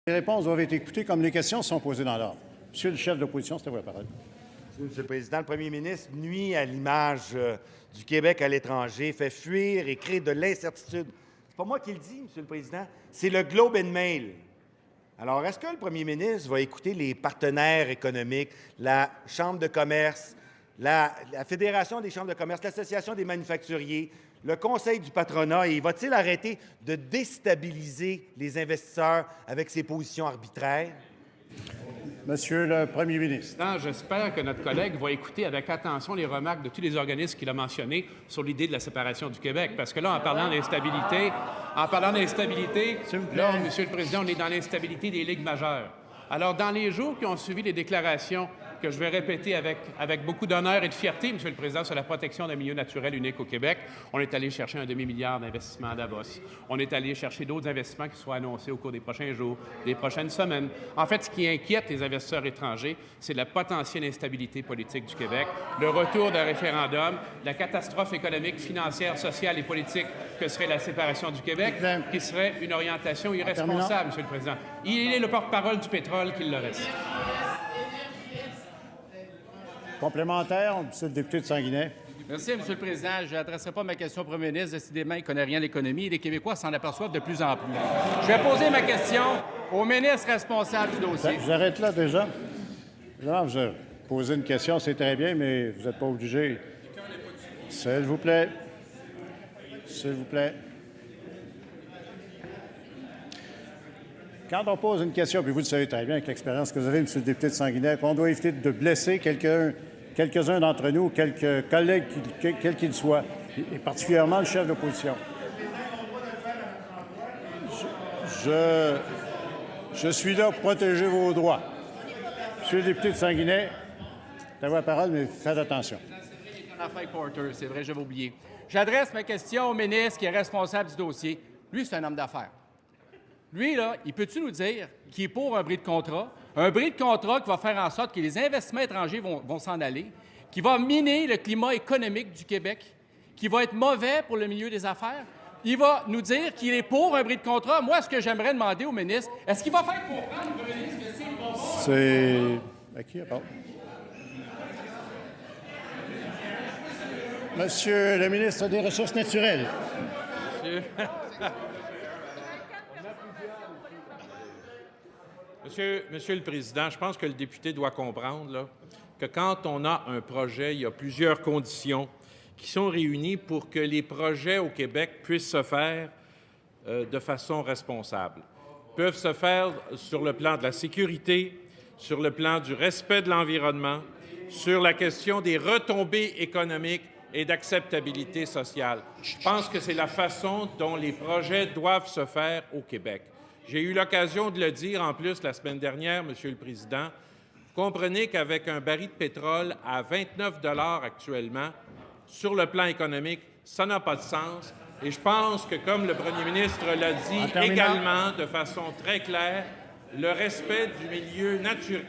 Les réponses doivent être écoutées comme les questions sont posées dans l'ordre. Monsieur le chef de l'opposition, c'est à vous la parole. Monsieur le Président, le premier ministre nuit à l'image du Québec à l'étranger, fait fuir et crée de l'incertitude. C'est pas moi qui le dis, Monsieur le Président, c'est le Globe and Mail. Alors, est-ce que le premier ministre va écouter les partenaires économiques, la Chambre de commerce, la Fédération des chambres de commerce, l'Association des manufacturiers, le Conseil du patronat, et va-t-il arrêter de déstabiliser les investisseurs avec ses positions arbitraires? Monsieur le premier ministre. J'espère que notre collègue va écouter avec attention les remarques de tous les organismes qu'il a mentionnés sur l'idée de la séparation du Québec. Parce que là, en parlant d'instabilité, là, Monsieur le Président, on est dans l'instabilité des ligues majeures. Alors, dans les jours qui ont suivi les déclarations que je vais répéter avec beaucoup d'honneur et de fierté, Monsieur le Président, sur la protection d'un milieu naturel unique au Québec, on est allé chercher un demi-milliard d'investissements à Davos. On est allé chercher d'autres investissements qui seront annoncés au cours des prochains jours, des prochaines semaines. En fait, ce qui inquiète les investisseurs étrangers, c'est la potentielle instabilité politique du Québec, le retour d'un référendum, la catastrophe économique, financière, sociale et politique que serait la séparation du Québec, qui serait une orientation irresponsable, Monsieur le Président. Il est le porte-parole du pétrole qu'il le reste. Complémentaire, Monsieur le député de Sanguinet. Merci, Monsieur le Président. Je n'adresserai pas ma question au premier ministre. Décidément, il ne connaît rien à l'économie et les Québécois s'en aperçoivent de plus en plus. Je vais poser ma question au ministre responsable du dossier. J'arrête là déjà. Évidemment, vous avez posé une question, c'est très bien, mais vous n'êtes pas obligé. S'il vous plaît. S'il vous plaît. Quand on pose une question, puis vous le savez très bien avec l'expérience que vous avez, Monsieur le député de Sanguinet, qu'on doit éviter de blesser quelques-uns d'entre nous, quelques collègues, quels qu'ils soient, et particulièrement le chef de l'opposition. Je suis là pour protéger vos droits. Monsieur le député de Sanguinet, c'est à vous la parole, mais faites attention. C'est vrai, j'avais oublié. J'adresse ma question au ministre qui est responsable du dossier. Lui, c'est un homme d'affaires. Lui, là, il peut-tu nous dire qu'il est pour un bris de contrat? Un bris de contrat qui va faire en sorte que les investissements étrangers vont s'en aller, qui va miner le climat économique du Québec, qui va être mauvais pour le milieu des affaires? Il va nous dire qu'il est pour un bris de contrat. Moi, ce que j'aimerais demander au ministre, est-ce qu'il va faire comprendre au ministre que c'est pas bon? C'est... À qui, pardon? Monsieur le ministre des Ressources naturelles. Monsieur le Président, je pense que le député doit comprendre là, que quand on a un projet, il y a plusieurs conditions qui sont réunies pour que les projets au Québec puissent se faire de façon responsable. Ils peuvent se faire sur le plan de la sécurité, sur le plan du respect de l'environnement, sur la question des retombées économiques et d'acceptabilité sociale. Je pense que c'est la façon dont les projets doivent se faire au Québec. J'ai eu l'occasion de le dire en plus la semaine dernière, Monsieur le Président. Vous comprenez qu'avec un baril de pétrole à 29 $ actuellement, sur le plan économique, ça n'a pas de sens. Et je pense que, comme le premier ministre l'a dit également de façon très claire, le respect du milieu naturel